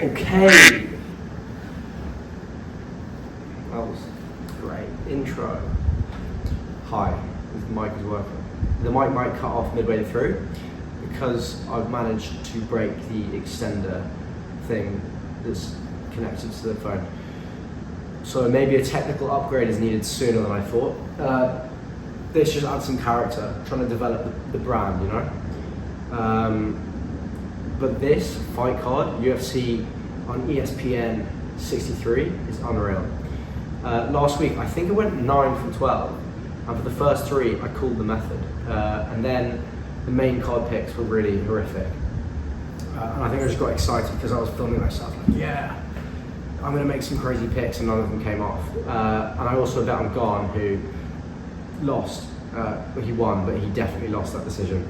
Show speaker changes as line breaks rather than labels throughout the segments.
Okay. That was great. Intro. Hi, the mic is working. The mic might cut off midway through because I've managed to break the extender thing that's connected to the phone. So maybe a technical upgrade is needed sooner than I thought. This just adds some character, trying to develop the brand, you know? But this fight card, UFC on ESPN 63, is unreal. Last week, I think I went 9 from 12, and for the first 3, I called the method. And then the main card picks were really horrific. And I think I just got excited because I was filming myself, like, yeah, I'm gonna make some crazy picks, and none of them came off. And I also bet on Garn, who lost. He won, but he definitely lost that decision.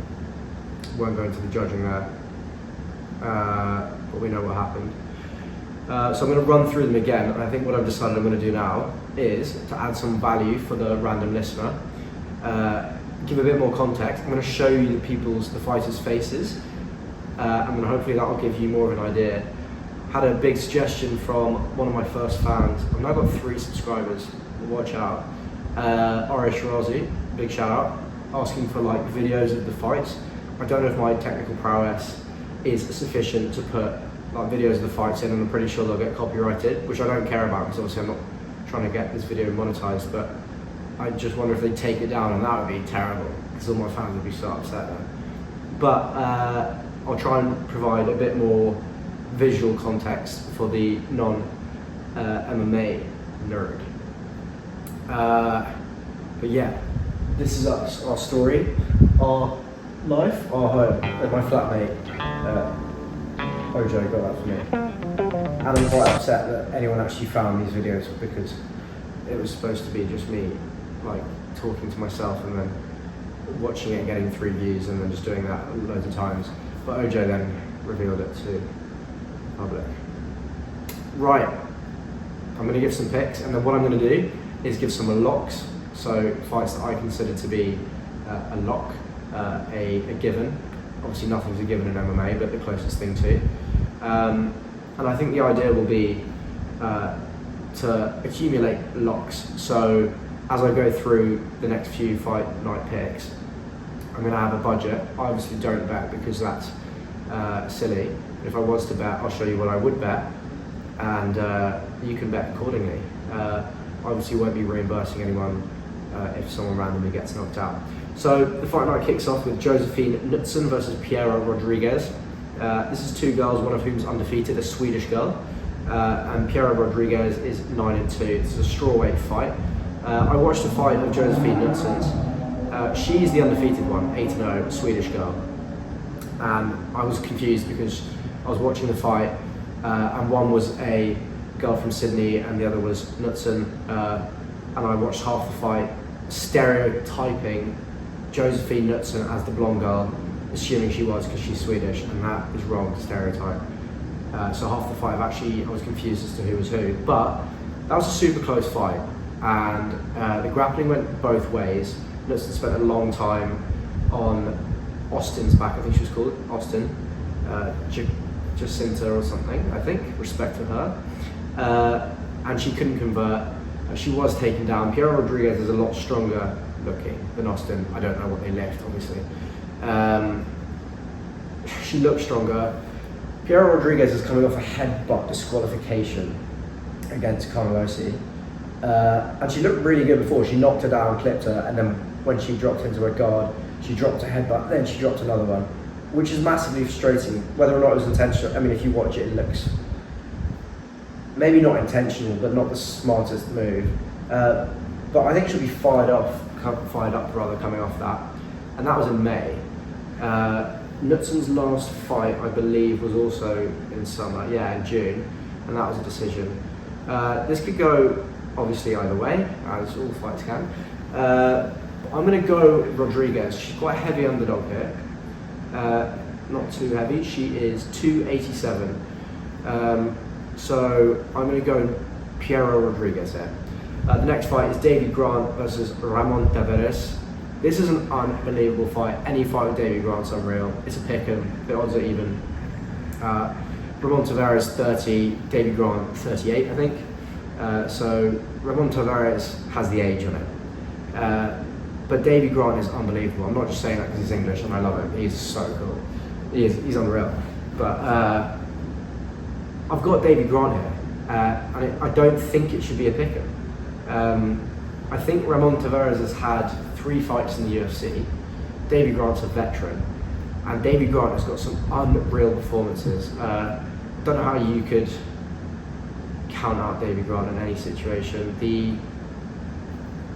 Won't go into the judging there. But we know what happened. So I'm going to run through them again, and I think what I've decided I'm going to do now is to add some value for the random listener, give a bit more context. I'm going to show you the fighters' faces, and hopefully that will give you more of an idea. Had a big suggestion from one of my first fans. I've now got 3 subscribers. Watch out. Arish Razi, big shout out, asking for like videos of the fights. I don't know if my technical prowess is sufficient to put like videos of the fights in, and I'm pretty sure they'll get copyrighted, which I don't care about because obviously I'm not trying to get this video monetized, but I just wonder if they take it down, and that would be terrible because all my fans would be so upset then. But I'll try and provide a bit more visual context for the non-MMA nerd. But yeah, this is us, our story, our life, our home, and my flatmate, Ojo, got that for me. And I'm quite upset that anyone actually found these videos because it was supposed to be just me, like, talking to myself and then watching it, getting 3 views, and then just doing that loads of times. But Ojo then revealed it to the public. Right, I'm going to give some picks, and then what I'm going to do is give some locks, so fights that I consider to be a lock, a given. Obviously nothing's a given in MMA, but the closest thing to. And I think the idea will be to accumulate locks. So as I go through the next few fight night picks, I'm going to have a budget. I obviously don't bet because that's silly. But if I was to bet, I'll show you what I would bet, and you can bet accordingly. Obviously won't be reimbursing anyone if someone randomly gets knocked out. So the fight night kicks off with Josephine Knutsson versus Piera Rodriguez. This is 2 girls, one of whom is undefeated, a Swedish girl. And Piera Rodriguez is 9-2. This is a strawweight fight. I watched a fight of Josephine Knutsson's. She's the undefeated one, 8-0, a Swedish girl. And I was confused because I was watching the fight, and one was a girl from Sydney and the other was Knutsson. And I watched half the fight, stereotyping Josephine Knutsson as the blonde girl, assuming she was because she's Swedish, and that is wrong to stereotype. So half the fight, I was confused as to who was who, but that was a super close fight, and the grappling went both ways. Knutsson spent a long time on Austin's back, I think she was called Austin, Jacinta or something, I think, respect to her, and she couldn't convert. She was taken down. Piera Rodriguez is a lot stronger looking than Austin. I don't know what they left, obviously. She looked stronger. Piera Rodriguez is coming off a headbutt disqualification against Carnelossi. And she looked really good before. She knocked her down, clipped her, and then when she dropped into her guard, she dropped a headbutt, then she dropped another one, which is massively frustrating. Whether or not it was intentional, I mean, if you watch it, it looks maybe not intentional, but not the smartest move. But I think she'll be fired up coming off that. And that was in May. Knutsson's last fight, I believe, was also in summer, in June, and that was a decision. This could go, obviously, either way, as all fights can. I'm going to go Rodriguez. She's quite a heavy underdog here. Not too heavy. She is 287. So I'm going to go Piera Rodriguez here. The next fight is Davy Grant versus Ramon Taveras. This is an unbelievable fight. Any fight with Davy Grant's unreal. It's a pick'em. The odds are even. Ramon Tavares 30, Davy Grant 38, I think. So Ramon Tavares has the age on it. But Davy Grant is unbelievable. I'm not just saying that because he's English and I love him. He's so cool. He's unreal. But I've got Davy Grant here, and I don't think it should be a pick-up. I think Ramon Tavares has had 3 fights in the UFC. Davy Grant's a veteran, and Davy Grant has got some unreal performances. Don't know how you could count out Davy Grant in any situation.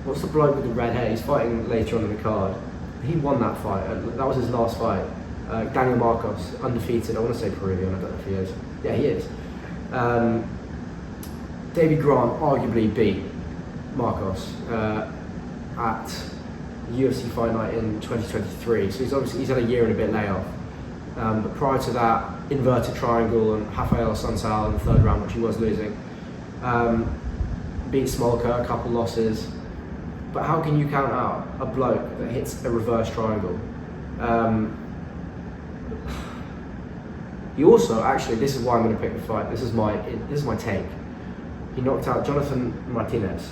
What's the bloke with the red hair? He's fighting later on in the card. He won that fight. That was his last fight. Daniel Marcos, undefeated. I want to say Peruvian. I don't know if he is. Yeah, he is. Davy Grant arguably beat Marcos at UFC Fight Night in 2023. So he's had a year and a bit layoff. But prior to that, inverted triangle and Rafael Sansal in the 3rd round, which he was losing. Beat Smolka, a couple losses. But how can you count out a bloke that hits a reverse triangle? He also, actually, this is why I'm going to pick the fight. This is my take. He knocked out Jonathan Martinez,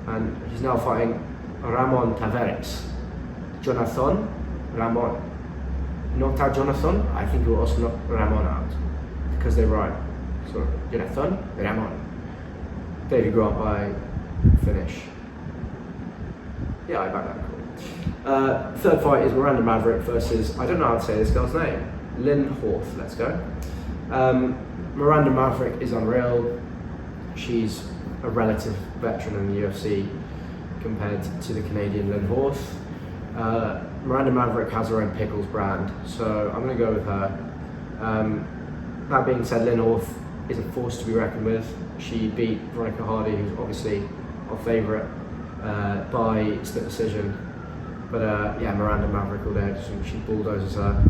and he's now fighting Ramon Tavares. Jonathan Ramon. He knocked out Jonathan. I think he will also knock Ramon out because they rhyme. So Jonathan Ramon. Davy Grant by finish. Yeah, I back that call. 3rd fight is Miranda Maverick versus, I don't know how to say this girl's name, Lynn Horth. Let's go. Miranda Maverick is unreal. She's a relative veteran in the UFC compared to the Canadian Lynn Horth. Miranda Maverick has her own Pickles brand, so I'm going to go with her. That being said, Lynn Horth is a force to be reckoned with. She beat Veronica Hardy, who's obviously our favourite, by split decision. But yeah, Miranda Maverick all day. She bulldozes her,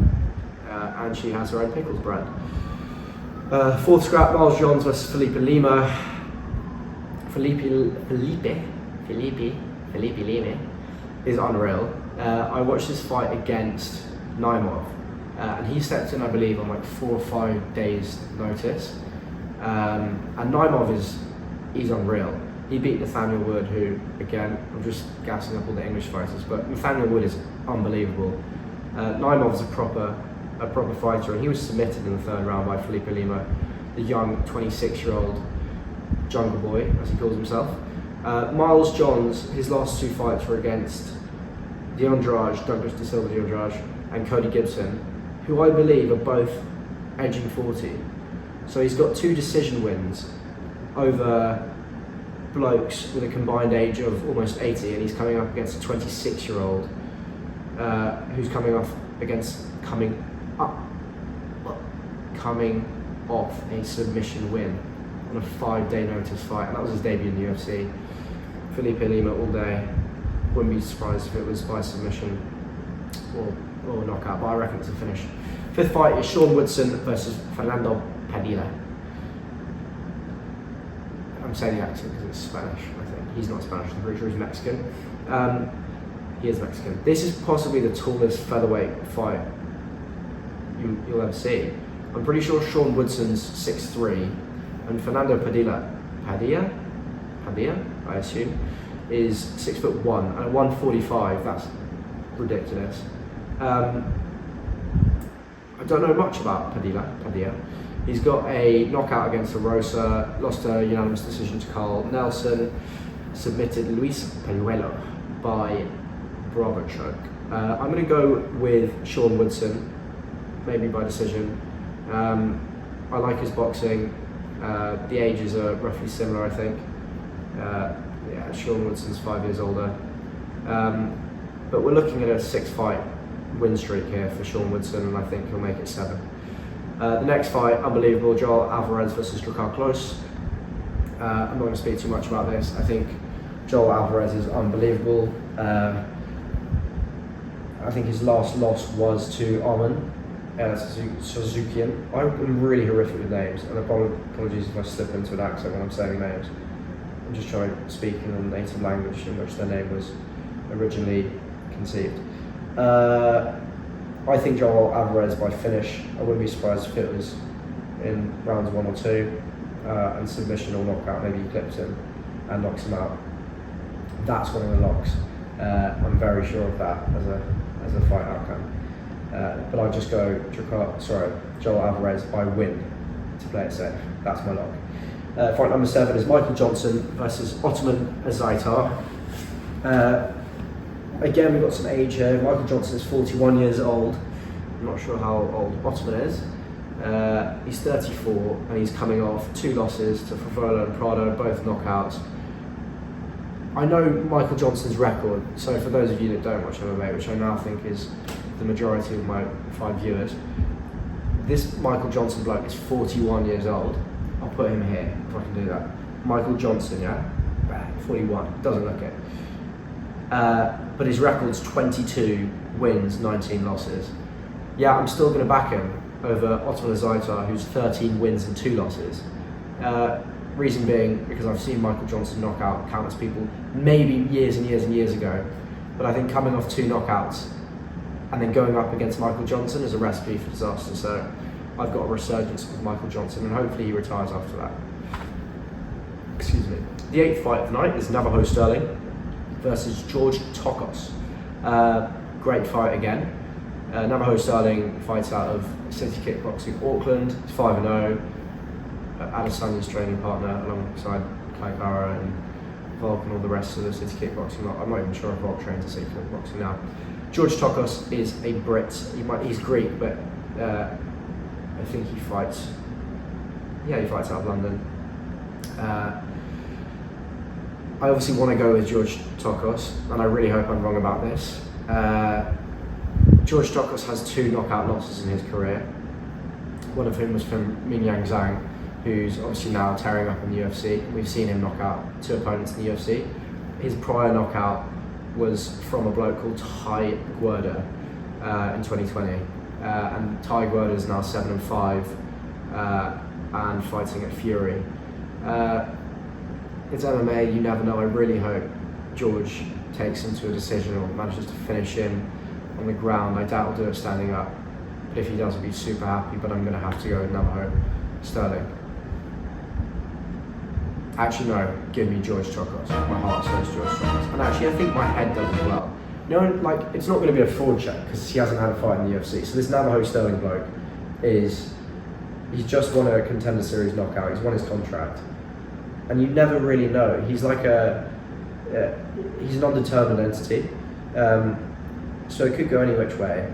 and she has her own Pickles brand. 4th scrap, Miles Johns versus Felipe Lima. Felipe Lima is unreal. I watched this fight against Naimov, and he stepped in, I believe, on like 4 or 5 days' notice. And Naimov he's unreal. He beat Nathaniel Wood, who, again, I'm just gassing up all the English fighters, but Nathaniel Wood is unbelievable. Naimov's a proper fighter, and he was submitted in the 3rd round by Felipe Lima, the young 26-year-old jungle boy, as he calls himself. Miles Johns, his last 2 fights were against De Andrade, Douglas De Silva De Andrade, and Cody Gibson, who I believe are both edging 40. So he's got 2 decision wins over blokes with a combined age of almost 80, and he's coming up against a 26-year-old who's coming off a submission win on a 5-day notice fight, and that was his debut in the UFC. Felipe Lima all day. Wouldn't be surprised if it was by submission or knockout, but I reckon it's a finish. 5th fight is Sean Woodson versus Fernando Padilla. I'm saying the accent because it's Spanish, I think. He's not Spanish, I'm pretty sure he's Mexican. He is Mexican. This is possibly the tallest featherweight fight you'll ever see. I'm pretty sure Sean Woodson's 6'3", and Fernando Padilla, I assume, is 6'1", and at 145, that's ridiculous. I don't know much about Padilla. He's got a knockout against Rosa, lost a unanimous decision to Carl Nelson, submitted Luis Peñuelo by Bravo choke. I'm going to go with Sean Woodson, maybe by decision. I like his boxing. The ages are roughly similar, I think. Yeah, Sean Woodson's 5 years older. But we're looking at a 6-fight win streak here for Sean Woodson, and I think he'll make it 7. The next fight, unbelievable, Joel Alvarez versus Drakkar Klose. I'm not going to speak too much about this. I think Joel Alvarez is unbelievable. I think his last loss was to Arman Suzukian. I'm really horrific with names, and apologies if I slip into an accent when I'm saying names. I'm just trying to speak in the native language in which their name was originally conceived. I think Joel Alvarez by finish. I wouldn't be surprised if it was in rounds 1 or 2, and submission or knockout. Maybe he clips him and knocks him out. That's one of the locks. I'm very sure of that as a fight outcome. But I'd just go Joel Alvarez by win to play it safe. That's my lock. Fight number 7 is Michael Johnson versus Otman Azaitar. Again, we've got some age here. Michael Johnson is 41 years old. I'm not sure how old Otman is. He's 34 and he's coming off 2 losses to Favola and Prado, both knockouts. I know Michael Johnson's record, so for those of you that don't watch MMA, which I now think is the majority of my 5 viewers, this Michael Johnson bloke is 41 years old. I'll put him here if I can do that. Michael Johnson, yeah? 41, doesn't look it. But his record's 22 wins, 19 losses. Yeah, I'm still going to back him over Otman Azaitar, who's 13 wins and 2 losses. Reason being, because I've seen Michael Johnson knock out countless people, maybe years and years and years ago, but I think coming off 2 knockouts and then going up against Michael Johnson is a recipe for disaster. So I've got a resurgence with Michael Johnson, and hopefully he retires after that. Excuse me. The 8th fight of the night is Navajo Sterling versus George Tokos. Great fight again. Navajo Sterling fights out of City Kickboxing Auckland. He's 5-0. Adesanya's training partner alongside Kai Kara and Volk and all the rest of the City Kickboxing lot. I'm not even sure if Volk trains at City Kickboxing now. George Tokos is a Brit. He's Greek, but I think he fights out of London. I obviously want to go with George Tokos, and I really hope I'm wrong about this. George Tokos has 2 knockout losses in his career. One of whom was from Mingyang Zhang, who's obviously now tearing up in the UFC. We've seen him knock out 2 opponents in the UFC. His prior knockout was from a bloke called Tai Guerda in 2020. And Tai Guerda is now 7-5 and fighting at Fury. It's MMA, you never know. I really hope George takes him to a decision or manages to finish him on the ground. I doubt he'll do it standing up, but if he does, I'll be super happy. But I'm going to have to go with Navajo Sterling. Actually, no, give me George Tokos. My heart says George Tokos. And actually, I think my head does as well. It's not going to be a fraud check because he hasn't had a fight in the UFC. So this Navajo Sterling bloke he's just won a Contender Series knockout. He's won his contract. And you never really know. He's like he's an undetermined entity. So it could go any which way.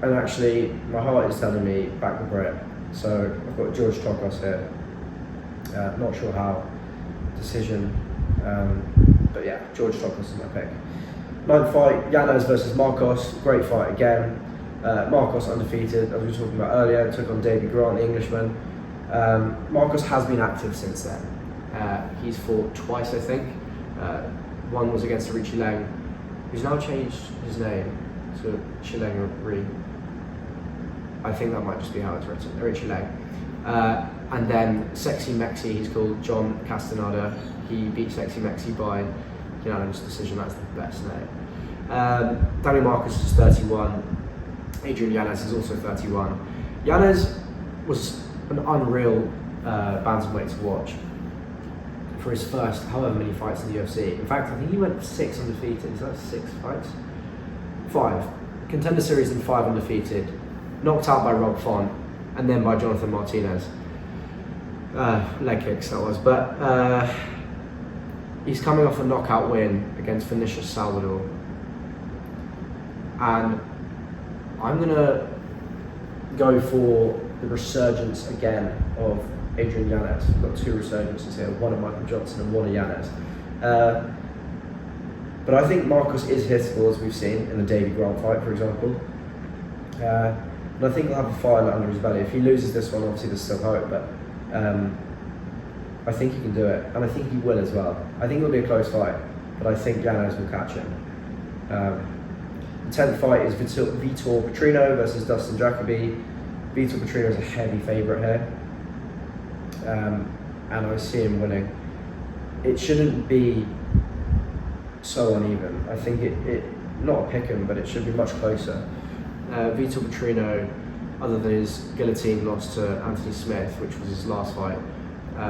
And actually, my heart is telling me back the Brit. So I've got George Tokos here. Not sure how decision, but yeah, George Tokos is my pick. 9th fight, Yanez versus Marcos. Great fight again. Marcos undefeated, as we were talking about earlier, took on Davey Grant, the Englishman. Marcos has been active since then. He's fought twice, I think. One was against Richie Lang, who's now changed his name to Chileng Ri. I think that might just be how it's written, Richie Lang. And then Sexy Mexi, he's called John Castaneda. He beat Sexy Mexi by unanimous decision. That's the best name. Danny Marcus is 31. Adrian Yanez is also 31. Yanez was an unreal bantamweight to watch for his first however many fights in the UFC. In fact, I think he went 6 undefeated. Is that 6 fights? 5. Contender Series and 5 undefeated. Knocked out by Rob Font and then by Jonathan Martinez. Leg kicks that was. But he's coming off a knockout win against Vinicius Salvador. And I'm going to go for the resurgence again of Adrian Yanez. We've got 2 resurgences here, one of Michael Johnson and one of Yanez. But I think Marcos is hittable, as we've seen in the Davey Grant fight, for example. And I think he'll have a fire under his belly. If he loses this one, obviously there's still hope, but I think he can do it, and I think he will as well. I think it'll be a close fight, but I think Yanez will catch him. The 10th fight is Vitor Petrino versus Dustin Jacoby. Vitor Petrino is a heavy favourite here, and I see him winning. It shouldn't be so uneven. I think it not a pick 'em, but it should be much closer. Vitor Petrino, other than his guillotine loss to Anthony Smith, which was his last fight,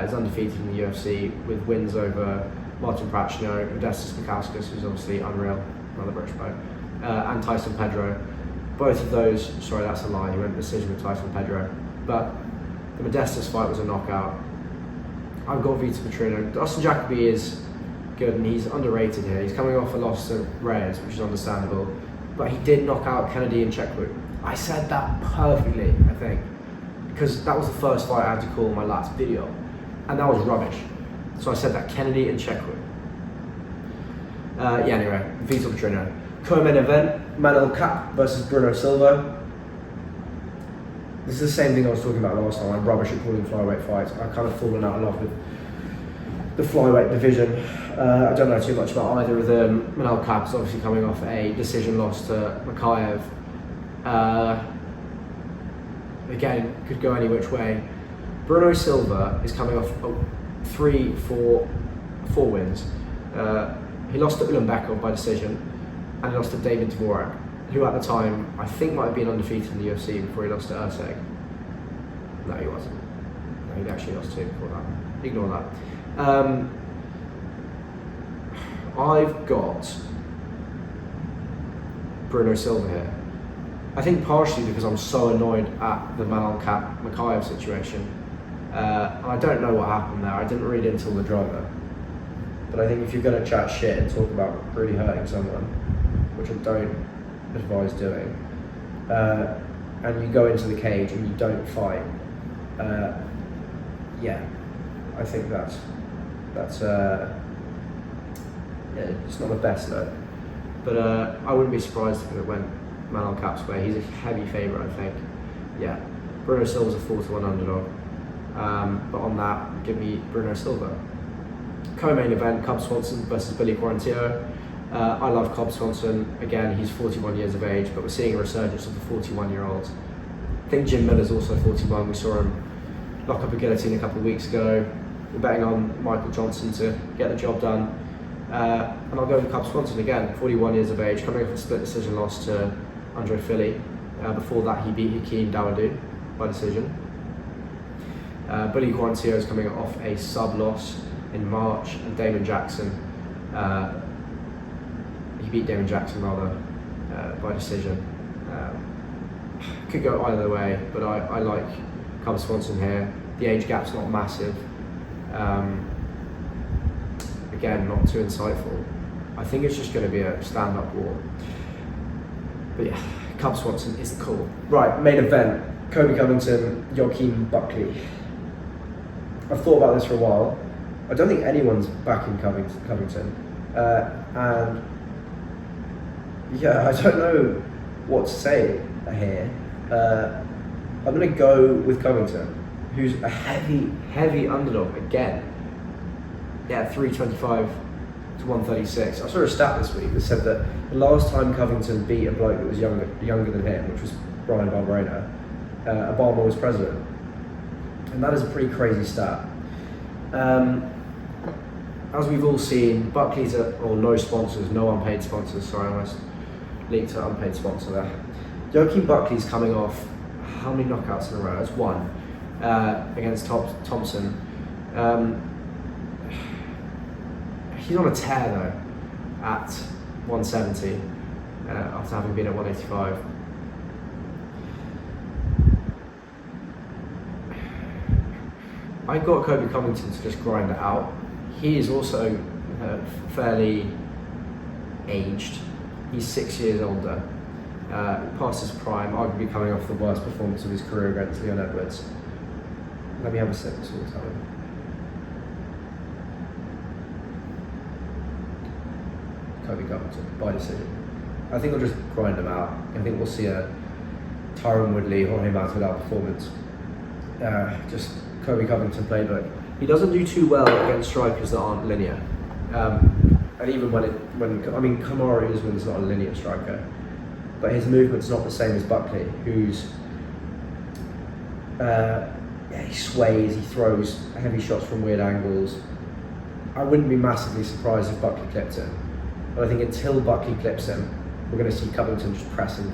is undefeated in the UFC with wins over Martin Prachnio, Modestas Bukauskas, who's obviously unreal, another British bloke, and Tyson Pedro. Both of those, sorry, that's a lie, he went decision with Tyson Pedro, but the Modestas fight was a knockout. I've got Vitor Petrino. Dustin Jacoby is good and he's underrated here. He's coming off a loss to Reyes, which is understandable, but he did knock out Kennedy and Chekwu. I said that perfectly, I think, because that was the first fight I had to call in my last video, and that was rubbish. So I said that Kennedy and Chekwu. Anyway, Vitor Petrino. Co-main event, Manel Kape versus Bruno Silva. This is the same thing I was talking about last time. I'm rubbish at calling flyweight fights. I've kind of fallen out of love with the flyweight division. I don't know too much about either of them. Manel Kape is obviously coming off a decision loss to Makayev. Again, could go any which way. Bruno Silva is coming off 4 wins. He lost to Ulanbekov by decision, and he lost to David Dvorak, who at the time I think might have been undefeated in the UFC before he lost to Urseg. No, he wasn't. No, he'd actually lost 2 before that. Ignore that. I've got Bruno Silva here. I think partially because I'm so annoyed at the Manel Kape Makayev situation. And I don't know what happened there. I didn't read into all the drama. But I think if you're going to chat shit and talk about really hurting someone, which I don't advise doing, and you go into the cage and you don't fight, I think that's it's not the best look. But I wouldn't be surprised if it went Manel Kape's way. He's a heavy favourite, I think. Yeah, Bruno Silva's a 4-1 underdog. But on that, give me Bruno Silva. Co-main event, Cub Swanson versus Billy Quarantillo. I love Cub Swanson. Again, he's 41 years of age, but we're seeing a resurgence of the 41-year-olds. I think Jim Miller's also 41. We saw him lock up a guillotine a couple of weeks ago. We're betting on Michael Johnson to get the job done. And I'll go with Cub Swanson again, 41 years of age, coming off a split decision loss to Andre Fili. Before that, he beat Hakeem Dawodu by decision. Billy Quarantillo is coming off a sub loss in March, and Damon Jackson, he beat Damon Jackson rather by decision. Could go either way, but I like Cub Swanson here. The age gap's not massive. Again, not too insightful. I think it's just going to be a stand-up war. But yeah, Cub Swanson is the call. Right, main event, Colby Covington, Joaquin Buckley. I've thought about this for a while. I don't think anyone's backing Covington. And yeah, I don't know what to say here. I'm going to go with Covington, who's a heavy underdog again. Yeah, 325 to 136. I saw a stat this week that said that the last time Covington beat a bloke that was younger than him, which was Brian Barberena, Obama was president. And that is a pretty crazy stat. As we've all seen, Buckley's no sponsors, no unpaid sponsors, sorry, I almost leaked to unpaid sponsor there. Joaquin Buckley's coming off how many knockouts in a row? That's 1 against Thompson. He's on a tear though at 170 after having been at 185. I got Colby Covington to just grind it out. He is also fairly aged. He's 6 years older, past his prime, arguably coming off the worst performance of his career against Leon Edwards. Let me have a sip, this all the time. Colby Covington, by decision. I think I'll just grind him out. I think we'll see a Tyron Woodley, Jorge Masvidal performance. Just Colby Covington playbook. He doesn't do too well against strikers that aren't linear. And even when Kamaru Usman's not a linear striker, but his movement's not the same as Buckley, who's he sways, he throws heavy shots from weird angles. I wouldn't be massively surprised if Buckley clipped him. But I think until Buckley clips him, we're going to see Covington just pressing.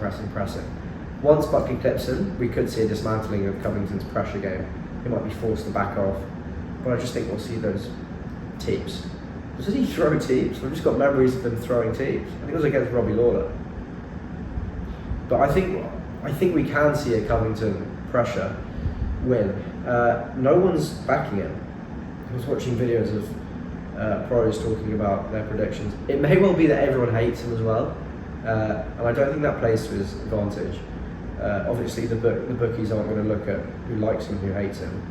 Once Buckley clips him, we could see a dismantling of Covington's pressure game. He might be forced to back off, but I just think we'll see those teeps. Does he throw teeps? I've just got memories of him throwing teeps. I think it was against Robbie Lawler. But I think we can see a Covington pressure win. No one's backing him. I was watching videos of pros talking about their predictions. It may well be that everyone hates him as well, and I don't think that plays to his advantage. Obviously, the bookies aren't going to look at who likes him, who hates him.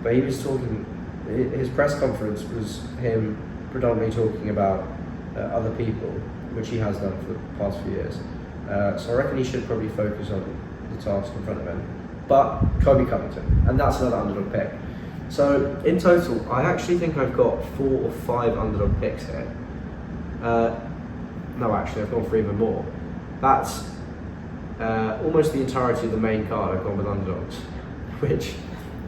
But he was talking. His press conference was him predominantly talking about other people, which he has done for the past few years. So I reckon he should probably focus on the task in front of him. But Kobe Covington, and that's another underdog pick. So in total, I actually think I've got 4 or 5 underdog picks here. No, actually, I've gone for even more. That's almost the entirety of the main card. I've gone with underdogs, which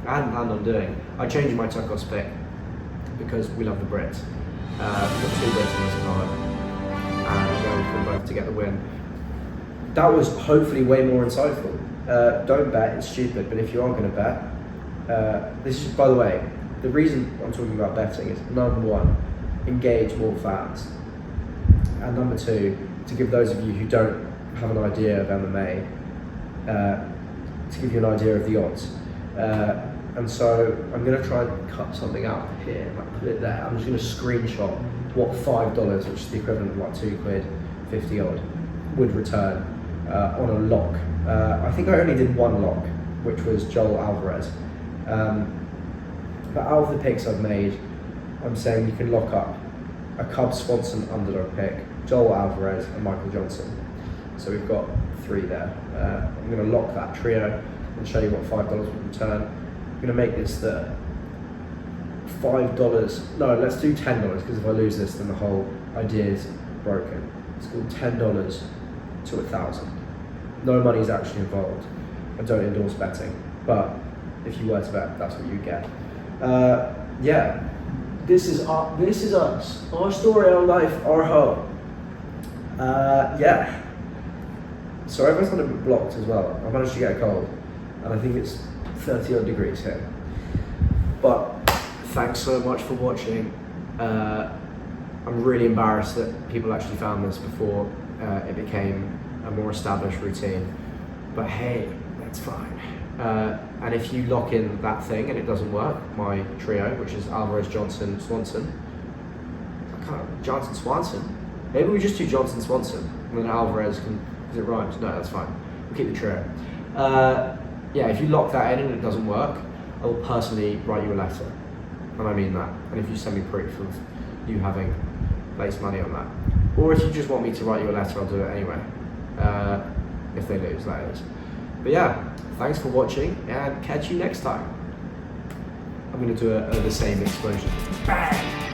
I hadn't planned on doing. I changed my Tuckos pick because we love the Brits. We've got 2 Brits in this card, and I'm going for them both to get the win. That was hopefully way more insightful. Don't bet, it's stupid, but if you are going to bet, this is, by the way, the reason I'm talking about betting is, number 1, engage more fans, and number 2, to give those of you who don't have an idea of MMA, to give you an idea of the odds. And so I'm going to try and cut something out here, like put it there. I'm just going to screenshot what $5, which is the equivalent of like £2, 50 odd, would return on a lock. I think I only did 1 lock, which was Joel Alvarez. But out of the picks I've made, I'm saying you can lock up a Cub Swanson underdog pick, Joel Alvarez, and Michael Johnson. So we've got 3 there. I'm going to lock that trio and show you what $5 would return. I'm going to make this the $5. No, let's do $10, because if I lose this, then the whole idea is broken. It's called $10 to 1,000. No money is actually involved. I don't endorse betting, but if you were to bet, that's what you get. Yeah, this is us. Our story, our life, our home. Yeah. So everyone's kind of blocked as well. I managed to get a cold, and I think it's 30 odd degrees here. But thanks so much for watching. I'm really embarrassed that people actually found this before it became a more established routine. But hey, that's fine. And if you lock in that thing and it doesn't work, my trio, which is Alvarez, Johnson, Swanson. Johnson, Swanson? Maybe we just do Johnson, Swanson, and then Alvarez can, because it rhymes. No, that's fine. We'll keep the trio. Yeah, if you lock that in and it doesn't work, I will personally write you a letter. And I mean that. And if you send me proof of you having placed money on that. Or if you just want me to write you a letter, I'll do it anyway. If they lose, that is. But yeah, thanks for watching, and catch you next time. I'm going to do the same explosion. Bang!